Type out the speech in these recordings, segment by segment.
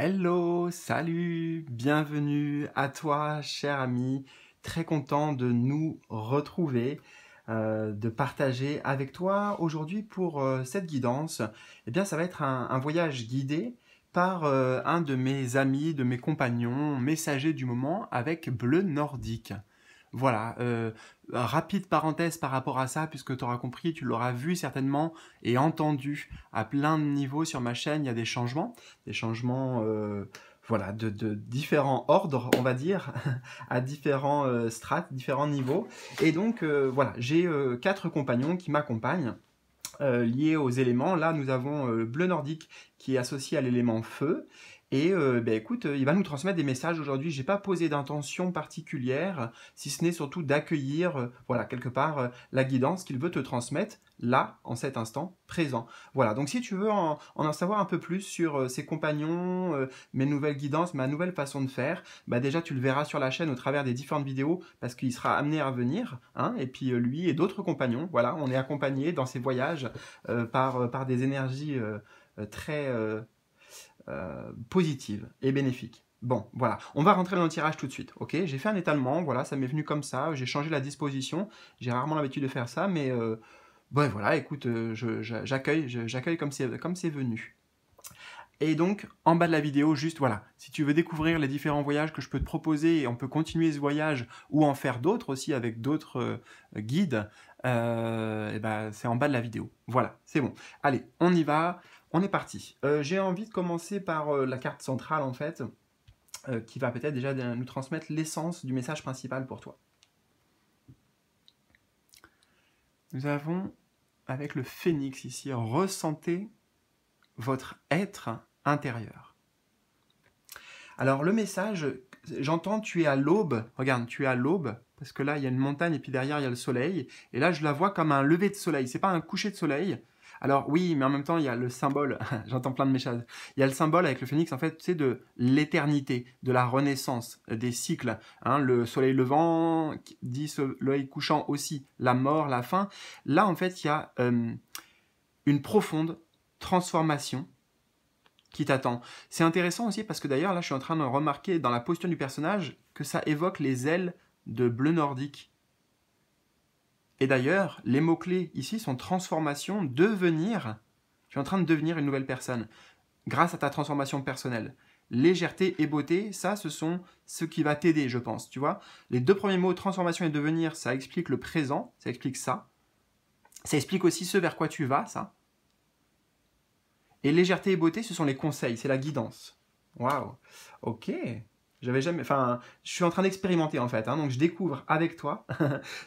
Hello, salut, bienvenue à toi, cher ami. Très content de nous retrouver, de partager avec toi aujourd'hui pour cette guidance. Eh bien, ça va être un voyage guidé par un de mes amis, de mes compagnons, messagers du moment avec Bleu Nordique. Voilà, rapide parenthèse par rapport à ça, puisque tu auras compris, tu l'auras vu certainement et entendu à plein de niveaux sur ma chaîne, il y a des changements voilà, de différents ordres, on va dire, à différents strates, différents niveaux. Et donc, voilà, j'ai 4 compagnons qui m'accompagnent. Liés aux éléments, là nous avons le bleu nordique qui est associé à l'élément feu. Et ben écoute, il va nous transmettre des messages aujourd'hui. J'ai pas posé d'intention particulière, si ce n'est surtout d'accueillir, voilà, quelque part, la guidance qu'il veut te transmettre là, en cet instant présent. Voilà, donc si tu veux en savoir un peu plus sur ses compagnons, mes nouvelles guidances, ma nouvelle façon de faire, bah déjà tu le verras sur la chaîne au travers des différentes vidéos, parce qu'il sera amené à venir, hein, et puis lui et d'autres compagnons, voilà, on est accompagnés dans ces voyages par des énergies très positives et bénéfiques. Bon, voilà, on va rentrer dans le tirage tout de suite, ok? J'ai fait un étalement, voilà, ça m'est venu comme ça, j'ai changé la disposition, j'ai rarement l'habitude de faire ça, mais bon, voilà, écoute, j'accueille comme c'est venu. Et donc, en bas de la vidéo, juste voilà, si tu veux découvrir les différents voyages que je peux te proposer et on peut continuer ce voyage ou en faire d'autres aussi avec d'autres guides, et ben, c'est en bas de la vidéo. Voilà, c'est bon. Allez, on y va, on est parti. J'ai envie de commencer par la carte centrale en fait, qui va peut-être déjà nous transmettre l'essence du message principal pour toi. Nous avons, avec le phénix ici, ressentez votre être intérieur. Alors le message, j'entends tu es à l'aube, regarde, tu es à l'aube, parce que là il y a une montagne et puis derrière il y a le soleil, et là je la vois comme un lever de soleil, c'est pas un coucher de soleil. Alors oui, mais en même temps il y a le symbole, j'entends plein de messages, il y a le symbole avec le phénix en fait, c'est de l'éternité, de la renaissance, des cycles, hein, le soleil levant dit soleil couchant aussi, la mort, la fin. Là en fait il y a une profonde transformation qui t'attend. C'est intéressant aussi parce que d'ailleurs, là, je suis en train de remarquer dans la posture du personnage que ça évoque les ailes de bleu nordique. Et d'ailleurs, les mots-clés ici sont transformation, devenir. Tu es en train de devenir une nouvelle personne grâce à ta transformation personnelle. Légèreté et beauté, ça, ce sont ce qui va t'aider, je pense. Tu vois, les deux premiers mots, transformation et devenir, ça explique le présent, ça explique ça. Ça explique aussi ce vers quoi tu vas, ça. Et légèreté et beauté, ce sont les conseils, c'est la guidance. Waouh, ok. J'avais jamais, enfin, je suis en train d'expérimenter en fait, hein, donc je découvre avec toi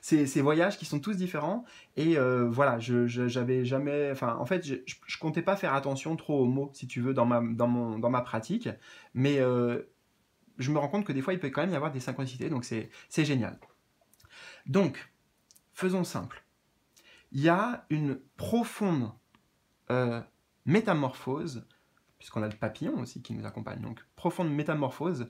ces voyages qui sont tous différents. Et voilà, j'avais jamais, enfin, en fait, je comptais pas faire attention trop aux mots, si tu veux, dans ma pratique, mais je me rends compte que des fois, il peut quand même y avoir des synchronicités, donc c'est génial. Donc, faisons simple. Il y a une profonde métamorphose, puisqu'on a le papillon aussi qui nous accompagne, donc profonde métamorphose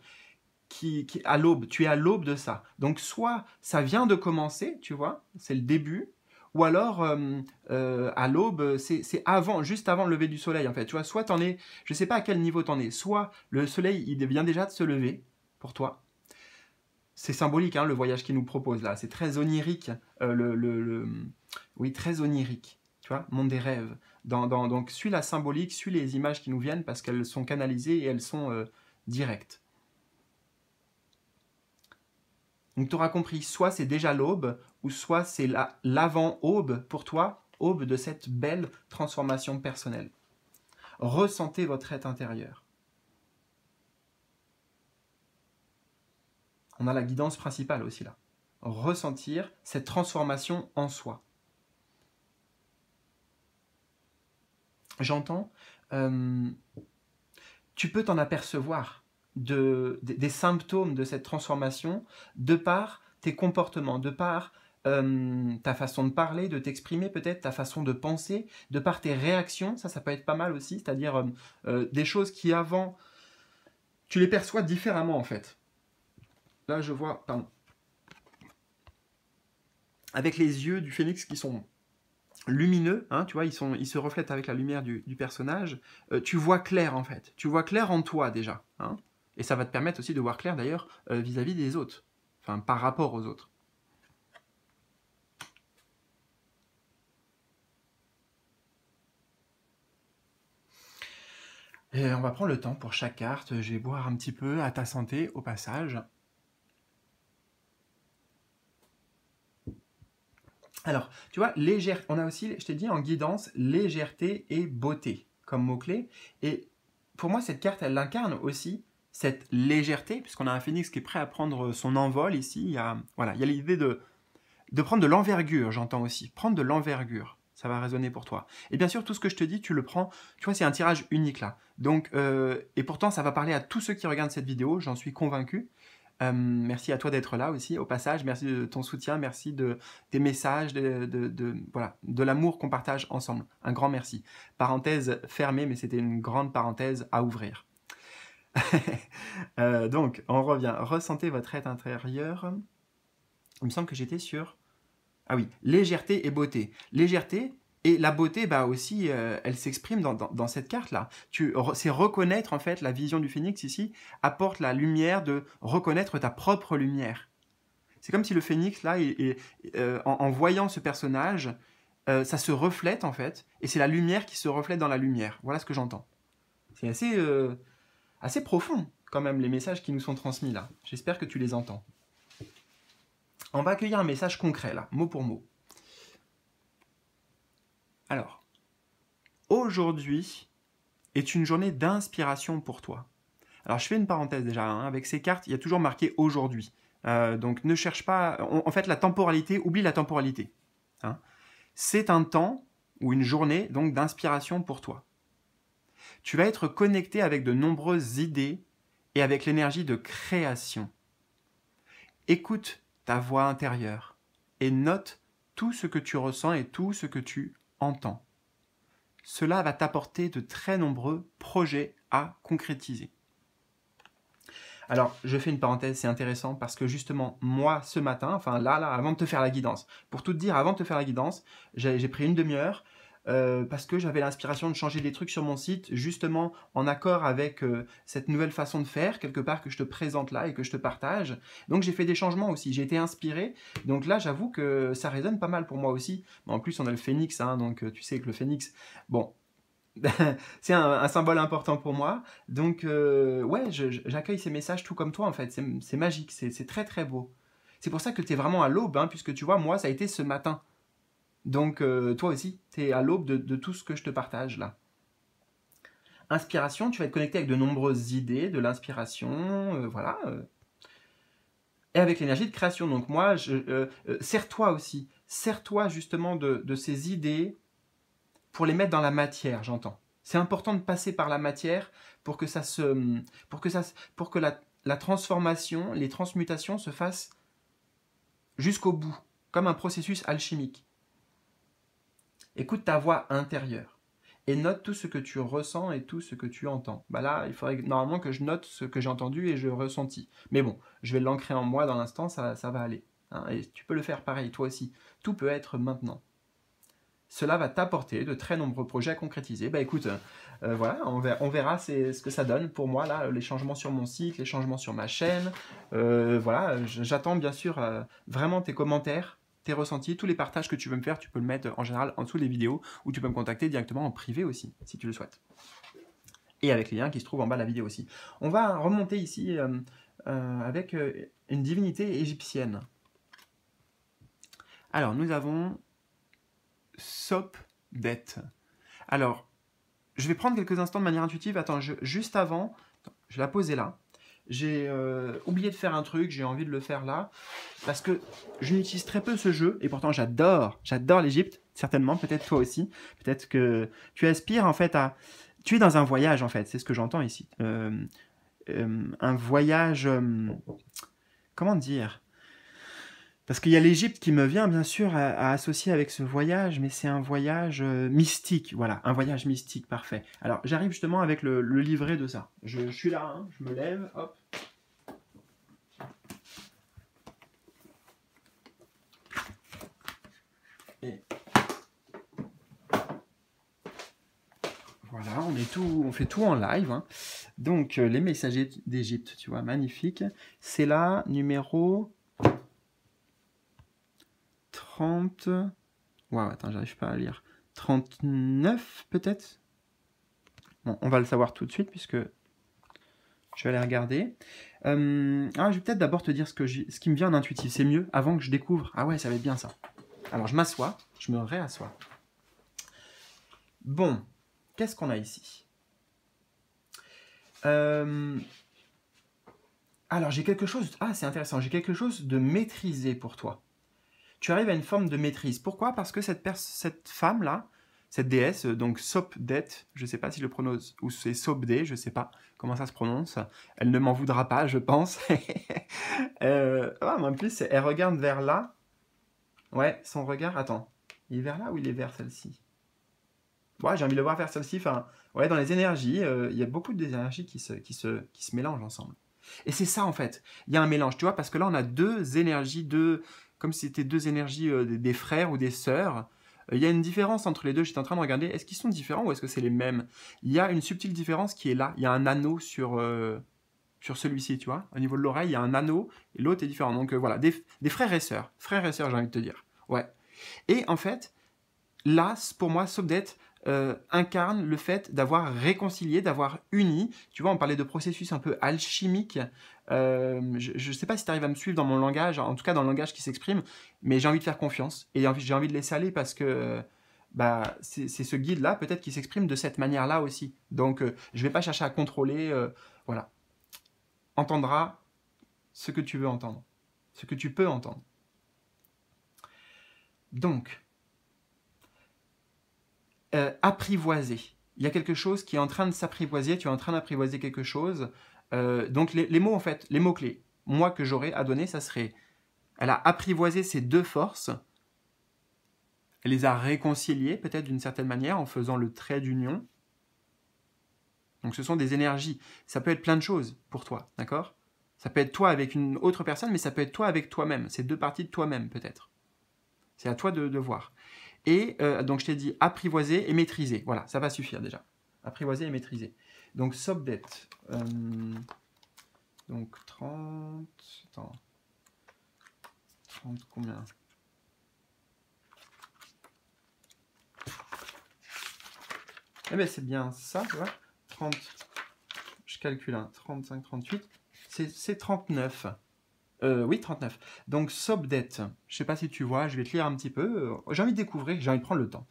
qui à l'aube, tu es à l'aube de ça. Donc soit ça vient de commencer, tu vois, c'est le début, ou alors à l'aube, c'est avant, juste avant le lever du soleil en fait, tu vois, soit t'en es, je sais pas à quel niveau t'en es, soit le soleil il vient déjà de se lever pour toi. C'est symbolique, hein, le voyage qu'il nous propose là. C'est très onirique, oui, très onirique. Tu vois, monde des rêves. Donc, suis la symbolique, suis les images qui nous viennent parce qu'elles sont canalisées et elles sont directes. Donc, tu auras compris, soit c'est déjà l'aube, ou soit c'est l'avant-aube pour toi, aube de cette belle transformation personnelle. Ressentez votre être intérieur. On a la guidance principale aussi là. Ressentir cette transformation en soi. J'entends, tu peux t'en apercevoir des symptômes de cette transformation de par tes comportements, de par ta façon de parler, de t'exprimer peut-être, ta façon de penser, de par tes réactions, ça peut être pas mal aussi, c'est-à-dire des choses qui avant, tu les perçois différemment en fait. Là je vois, pardon, avec les yeux du phénix qui sont lumineux, hein, tu vois, ils se reflètent avec la lumière du personnage, tu vois clair en fait, tu vois clair en toi déjà, hein, et ça va te permettre aussi de voir clair d'ailleurs vis-à-vis des autres, enfin par rapport aux autres. Et on va prendre le temps pour chaque carte, je vais boire un petit peu à ta santé au passage. Alors, tu vois, on a aussi, je t'ai dit en guidance, légèreté et beauté comme mots-clés. Et pour moi, cette carte, elle incarne aussi cette légèreté, puisqu'on a un phénix qui est prêt à prendre son envol ici. Il y a l'idée de prendre de l'envergure, j'entends aussi. Prendre de l'envergure, ça va résonner pour toi. Et bien sûr, tout ce que je te dis, tu le prends. Tu vois, c'est un tirage unique là. Donc, et pourtant, ça va parler à tous ceux qui regardent cette vidéo, j'en suis convaincu. Merci à toi d'être là aussi, au passage. Merci de ton soutien, merci de tes messages, voilà, de l'amour qu'on partage ensemble. Un grand merci. Parenthèse fermée, mais c'était une grande parenthèse à ouvrir. Donc, on revient. Ressentez votre être intérieur. Il me semble que j'étais sur... Ah oui, légèreté et beauté. Légèreté et la beauté, bah aussi, elle s'exprime dans cette carte-là. C'est reconnaître, en fait, la vision du phénix ici, apporte la lumière de reconnaître ta propre lumière. C'est comme si le phénix, là, en voyant ce personnage, ça se reflète, en fait, et c'est la lumière qui se reflète dans la lumière. Voilà ce que j'entends. C'est assez profond, quand même, les messages qui nous sont transmis, là. J'espère que tu les entends. On va accueillir un message concret, là, mot pour mot. Alors, aujourd'hui est une journée d'inspiration pour toi. Alors, je fais une parenthèse déjà, hein, avec ces cartes, il y a toujours marqué « aujourd'hui ». Donc, ne cherche pas... En fait, la temporalité, oublie la temporalité. Hein. C'est un temps ou une journée donc d'inspiration pour toi. Tu vas être connecté avec de nombreuses idées et avec l'énergie de création. Écoute ta voix intérieure et note tout ce que tu ressens et tout ce que tu entends. Cela va t'apporter de très nombreux projets à concrétiser. Alors, je fais une parenthèse, c'est intéressant parce que justement, moi, ce matin, enfin là, avant de te faire la guidance, pour tout te dire, avant de te faire la guidance, j'ai pris une demi-heure parce que j'avais l'inspiration de changer des trucs sur mon site, justement en accord avec cette nouvelle façon de faire, quelque part que je te présente là et que je te partage. Donc j'ai fait des changements aussi, j'ai été inspiré. Donc là, j'avoue que ça résonne pas mal pour moi aussi. En plus, on a le phénix, hein, donc tu sais que le phénix, bon, c'est un symbole important pour moi. Donc, ouais, j'accueille ces messages tout comme toi, en fait. C'est magique, c'est très très beau. C'est pour ça que tu es vraiment à l'aube, hein, puisque tu vois, moi, ça a été ce matin. Donc, toi aussi, tu es à l'aube de tout ce que je te partage là. Inspiration, tu vas être connecté avec de nombreuses idées, de l'inspiration, voilà. Et avec l'énergie de création. Donc, moi, sers-toi aussi. Sers-toi justement de ces idées pour les mettre dans la matière, j'entends. C'est important de passer par la matière pour que la transformation, les transmutations se fassent jusqu'au bout, comme un processus alchimique. Écoute ta voix intérieure et note tout ce que tu ressens et tout ce que tu entends. Bah là, il faudrait normalement que je note ce que j'ai entendu et je ressenti. Mais bon, je vais l'ancrer en moi dans l'instant, ça va aller. Hein, et tu peux le faire pareil, toi aussi. Tout peut être maintenant. Cela va t'apporter de très nombreux projets à concrétiser. Bah écoute, voilà, on verra ce que ça donne pour moi, là, les changements sur mon site, les changements sur ma chaîne. Voilà, j'attends bien sûr vraiment tes commentaires, tes ressentis, tous les partages que tu veux me faire, tu peux le mettre en général en dessous des vidéos, ou tu peux me contacter directement en privé aussi, si tu le souhaites. Et avec les liens qui se trouvent en bas de la vidéo aussi. On va remonter ici avec une divinité égyptienne. Alors, nous avons Sopdet. Alors, je vais prendre quelques instants de manière intuitive. Attends, juste avant, je vais la poser là. J'ai oublié de faire un truc, j'ai envie de le faire là, parce que je n'utilise très peu ce jeu, et pourtant j'adore l'Égypte, certainement, peut-être toi aussi, peut-être que tu aspires en fait à... Tu es dans un voyage en fait, c'est ce que j'entends ici. Un voyage... comment dire ? Parce qu'il y a l'Égypte qui me vient bien sûr à associer avec ce voyage, mais c'est un voyage mystique, voilà, un voyage mystique, parfait. Alors j'arrive justement avec le livret de ça. Je suis là, hein, je me lève, hop. Et on fait tout en live. Hein. Donc, les messagers d'Égypte, tu vois, magnifique. C'est la numéro 30... Waouh, attends, j'arrive pas à lire. 39, peut-être? Bon, on va le savoir tout de suite, puisque je vais aller regarder. Je vais peut-être d'abord te dire ce qui me vient en intuitif. C'est mieux, avant que je découvre. Ah ouais, ça va être bien, ça. Alors, je m'assois. Je me réassois. Bon, qu'est-ce qu'on a ici? Alors, j'ai quelque chose... Ah, c'est intéressant. J'ai quelque chose de maîtrisé pour toi. Tu arrives à une forme de maîtrise. Pourquoi? Parce que cette femme-là, cette déesse, donc Sopdet, je ne sais pas si je le prononce, ou c'est Sopdé, je ne sais pas comment ça se prononce. Elle ne m'en voudra pas, je pense. En plus, elle regarde vers là. Ouais, son regard... Attends, il est vers là ou il est vers celle-ci? Ouais, j'ai envie de le voir vers celle-ci. Enfin, ouais, dans les énergies, il y a beaucoup d'énergies qui se mélangent ensemble. Et c'est ça, en fait. Il y a un mélange, tu vois, parce que là, on a deux énergies, comme si c'était deux énergies des frères ou des sœurs. Il y a une différence entre les deux. J'étais en train de regarder, est-ce qu'ils sont différents ou est-ce que c'est les mêmes? Il y a une subtile différence qui est là. Il y a un anneau sur celui-ci, tu vois. Au niveau de l'oreille, il y a un anneau et l'autre est différent. Donc voilà, des frères et sœurs. Frères et sœurs, j'ai envie de te dire. Ouais. Et en fait, là, pour moi, Sopdet incarne le fait d'avoir réconcilié, d'avoir uni. Tu vois, on parlait de processus un peu alchimique. Je ne sais pas si tu arrives à me suivre dans mon langage, en tout cas dans le langage qui s'exprime, mais j'ai envie de faire confiance et j'ai envie de laisser aller parce que c'est ce guide-là peut-être qui s'exprime de cette manière-là aussi. Donc, je ne vais pas chercher à contrôler. Voilà. Entendras ce que tu veux entendre, ce que tu peux entendre. Donc, apprivoiser. Il y a quelque chose qui est en train de s'apprivoiser, tu es en train d'apprivoiser quelque chose. Donc les mots, en fait, les mots-clés, moi que j'aurais à donner, ça serait, elle a apprivoisé ses deux forces, elle les a réconciliées peut-être d'une certaine manière en faisant le trait d'union. Donc ce sont des énergies, ça peut être plein de choses pour toi, d'accord? Ça peut être toi avec une autre personne, mais ça peut être toi avec toi-même, c'est deux parties de toi-même peut-être. C'est à toi de voir. Et donc, je t'ai dit apprivoiser et maîtriser. Voilà, ça va suffire déjà. Apprivoiser et maîtriser. Donc, Sopdet. Donc, 30... Attends. 30 combien? Eh bien, c'est bien ça, tu vois. 30... Je calcule, 35, 38. C'est 39. Oui, 39. Donc, Sopdet, je ne sais pas si tu vois, je vais te lire un petit peu. J'ai envie de découvrir, j'ai envie de prendre le temps.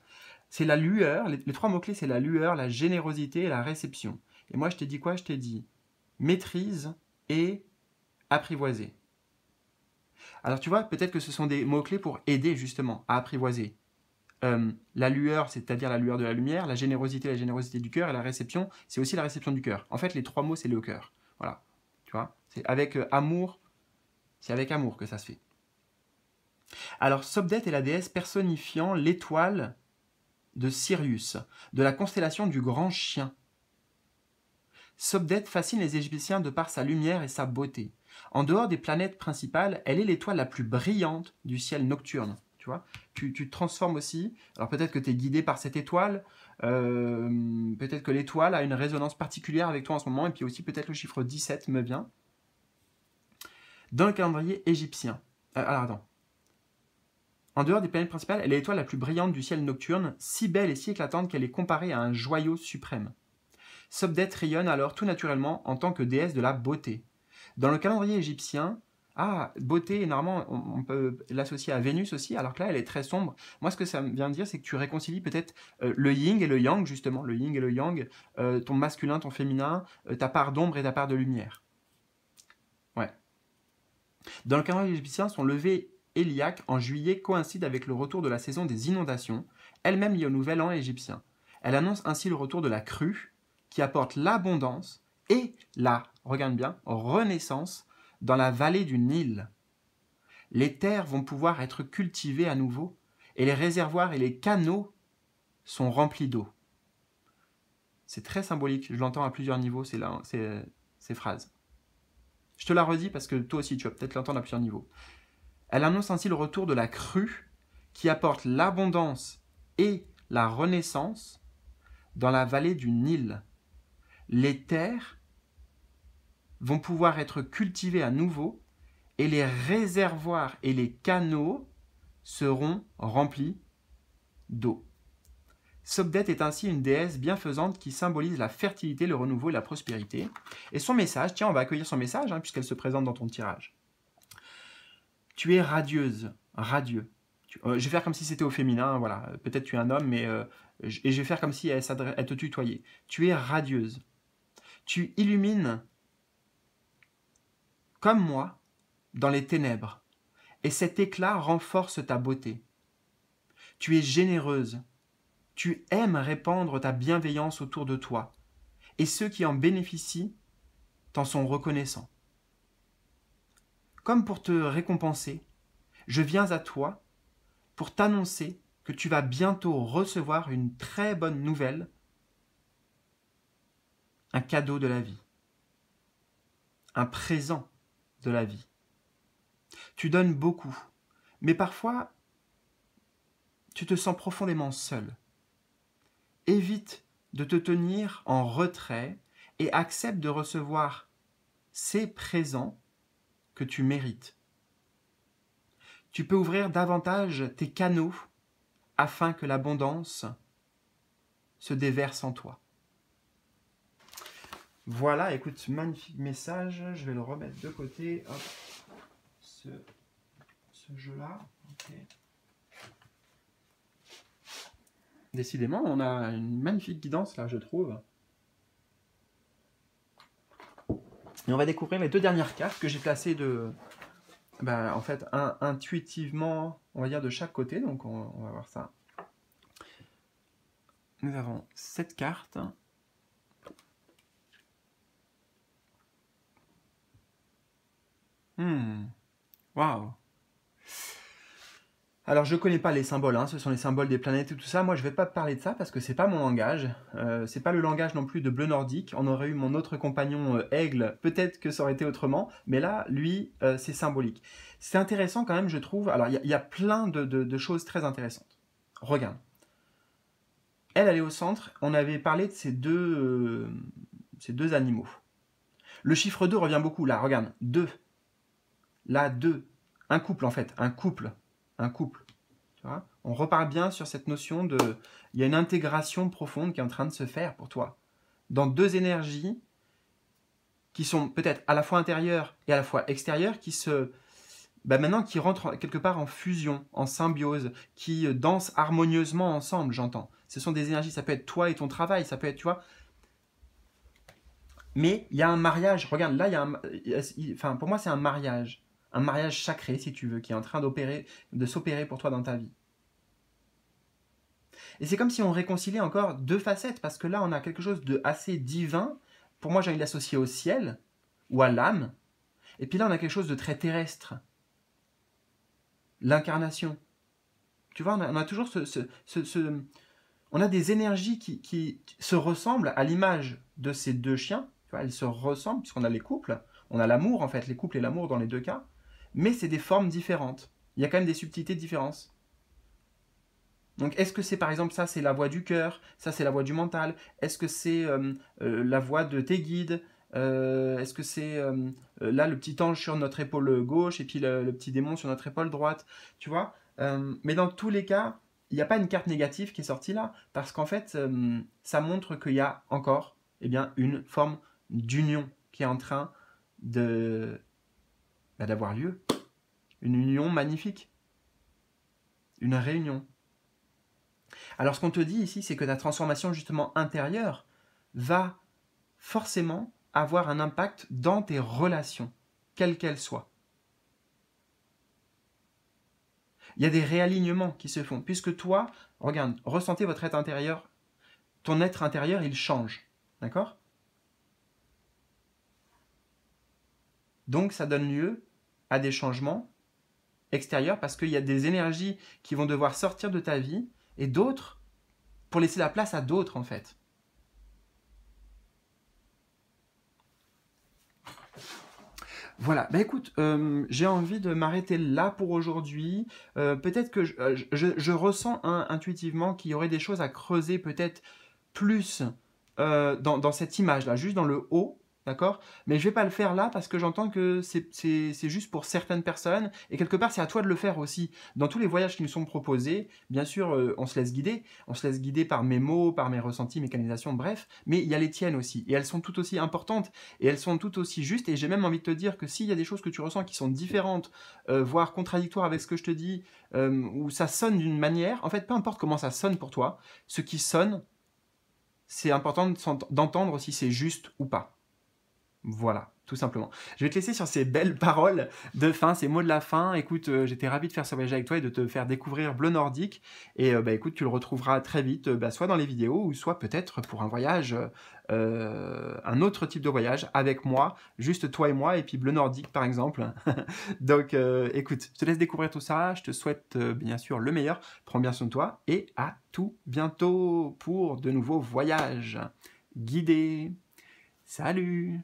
C'est la lueur, les trois mots-clés, c'est la lueur, la générosité et la réception. Et moi, je t'ai dit quoi? Je t'ai dit maîtrise et apprivoiser. Alors, tu vois, peut-être que ce sont des mots-clés pour aider justement à apprivoiser. La lueur, c'est-à-dire la lueur de la lumière, la générosité du cœur, et la réception, c'est aussi la réception du cœur. En fait, les trois mots, c'est le cœur. Voilà, tu vois, c'est avec amour. C'est avec amour que ça se fait. Alors, Sopdet est la déesse personnifiant l'étoile de Sirius, de la constellation du Grand Chien. Sopdet fascine les Égyptiens de par sa lumière et sa beauté. En dehors des planètes principales, elle est l'étoile la plus brillante du ciel nocturne. Tu vois, tu te transformes aussi. Alors peut-être que tu es guidé par cette étoile, peut-être que l'étoile a une résonance particulière avec toi en ce moment, et puis aussi peut-être le chiffre 17 me vient. Dans le calendrier égyptien. Alors attends. En dehors des planètes principales, elle est l'étoile la plus brillante du ciel nocturne, si belle et si éclatante qu'elle est comparée à un joyau suprême. Sopdet rayonne alors tout naturellement en tant que déesse de la beauté. Dans le calendrier égyptien, beauté, normalement, on peut l'associer à Vénus aussi, alors que là, elle est très sombre. Moi, ce que ça vient de dire, c'est que tu réconcilies peut-être le yin et le yang, justement, le yin et le yang, ton masculin, ton féminin, ta part d'ombre et ta part de lumière. Ouais. Dans le calendrier égyptien, son lever héliaque en juillet coïncide avec le retour de la saison des inondations, elle-même liée au nouvel an égyptien. Elle annonce ainsi le retour de la crue, qui apporte l'abondance et la, regarde bien, renaissance dans la vallée du Nil. Les terres vont pouvoir être cultivées à nouveau, et les réservoirs et les canaux sont remplis d'eau. C'est très symbolique, je l'entends à plusieurs niveaux, ces phrases. Je te la redis parce que toi aussi, tu vas peut-être l'entendre à plusieurs niveaux. Elle annonce ainsi le retour de la crue qui apporte l'abondance et la renaissance dans la vallée du Nil. les terres vont pouvoir être cultivées à nouveau et les réservoirs et les canaux seront remplis d'eau. Sobdet est ainsi une déesse bienfaisante qui symbolise la fertilité, le renouveau et la prospérité. Et son message, tiens, on va accueillir son message, hein, puisqu'elle se présente dans ton tirage. Tu es radieuse, radieux. Je vais faire comme si c'était au féminin, voilà. Peut-être tu es un homme, mais et je vais faire comme si elle te tutoyait. Tu es radieuse. Tu illumines, comme moi, dans les ténèbres, et cet éclat renforce ta beauté. Tu es généreuse. Tu aimes répandre ta bienveillance autour de toi, et ceux qui en bénéficient t'en sont reconnaissants. Comme pour te récompenser, je viens à toi pour t'annoncer que tu vas bientôt recevoir une très bonne nouvelle, un cadeau de la vie, un présent de la vie. Tu donnes beaucoup, mais parfois tu te sens profondément seul. Évite de te tenir en retrait et accepte de recevoir ces présents que tu mérites. Tu peux ouvrir davantage tes canaux afin que l'abondance se déverse en toi. Voilà, écoute, magnifique message. Je vais le remettre de côté. Hop. Ce jeu-là. Okay. Décidément, on a une magnifique guidance là, je trouve. Et on va découvrir les deux dernières cartes que j'ai placées en fait, intuitivement, on va dire, de chaque côté. Donc, on va voir ça. Nous avons cette carte. Waouh! Alors, je ne connais pas les symboles, hein, ce sont les symboles des planètes et tout ça. Moi, je ne vais pas parler de ça parce que ce n'est pas mon langage. Ce n'est pas le langage non plus de Bleu Nordique. On aurait eu mon autre compagnon Aigle, peut-être que ça aurait été autrement. Mais là, lui, c'est symbolique. C'est intéressant quand même, je trouve. Alors, il y a plein de choses très intéressantes. Regarde. Elle est au centre. On avait parlé de ces deux animaux. Le chiffre 2 revient beaucoup. Là, regarde. 2. Là, 2. Un couple, en fait. Un couple. Tu vois, on repart bien sur cette notion de... Il y a une intégration profonde qui est en train de se faire pour toi. Dans deux énergies qui sont peut-être à la fois intérieures et à la fois extérieures, qui se... maintenant, qui rentrent quelque part en fusion, en symbiose, qui dansent harmonieusement ensemble, j'entends. Ce sont des énergies, ça peut être toi et ton travail, ça peut être, tu vois... Mais il y a un mariage, regarde, là, enfin, pour moi, c'est un mariage sacré, si tu veux, qui est en train de s'opérer pour toi dans ta vie. Et c'est comme si on réconciliait encore deux facettes, parce que là, on a quelque chose de assez divin. Pour moi, j'ai envie de l'associer au ciel, ou à l'âme. Et puis là, on a quelque chose de très terrestre. L'incarnation. Tu vois, on a toujours on a des énergies qui se ressemblent à l'image de ces deux chiens. Tu vois, elles se ressemblent, puisqu'on a les couples. On a l'amour, en fait, les couples et l'amour dans les deux cas. Mais c'est des formes différentes. Il y a quand même des subtilités de différence. Donc, est-ce que c'est, par exemple, ça, c'est la voix du cœur, ça, c'est la voix du mental? Est-ce que c'est la voix de tes guides? Est-ce que c'est, là, le petit ange sur notre épaule gauche et puis le petit démon sur notre épaule droite? Tu vois? Mais dans tous les cas, il n'y a pas une carte négative qui est sortie là, parce qu'en fait, ça montre qu'il y a encore une forme d'union qui est en train d'avoir lieu. Une union magnifique. Une réunion. Alors ce qu'on te dit ici, c'est que ta transformation justement intérieure va forcément avoir un impact dans tes relations, quelles qu'elles soient. Il y a des réalignements qui se font, puisque toi, regarde, ressentez votre être intérieur, ton être intérieur, il change, d'accord? Donc ça donne lieu à des changements extérieurs, parce qu'il y a des énergies qui vont devoir sortir de ta vie, et d'autres, pour laisser la place à d'autres, en fait. Voilà, écoute, j'ai envie de m'arrêter là pour aujourd'hui. Peut-être que je ressens intuitivement qu'il y aurait des choses à creuser peut-être plus dans cette image-là, juste dans le haut, d'accord? Mais je vais pas le faire là parce que j'entends que c'est juste pour certaines personnes et quelque part c'est à toi de le faire aussi. Dans tous les voyages qui nous sont proposés, bien sûr, on se laisse guider par mes mots, par mes ressentis, mes canalisations, bref, mais il y a les tiennes aussi et elles sont tout aussi importantes et elles sont tout aussi justes et j'ai même envie de te dire que s'il y a des choses que tu ressens qui sont différentes, voire contradictoires avec ce que je te dis, ou ça sonne d'une manière, en fait, peu importe comment ça sonne pour toi, ce qui sonne, c'est important d'entendre si c'est juste ou pas. Voilà, tout simplement. Je vais te laisser sur ces belles paroles de fin, ces mots de la fin. Écoute, j'étais ravi de faire ce voyage avec toi et de te faire découvrir Bleu Nordique. Et écoute, tu le retrouveras très vite, soit dans les vidéos, ou soit peut-être pour un voyage, un autre type de voyage avec moi, juste toi et moi, et puis Bleu Nordique par exemple. Donc écoute, je te laisse découvrir tout ça. Je te souhaite bien sûr le meilleur. Prends bien soin de toi et à tout bientôt pour de nouveaux voyages guidés. Salut!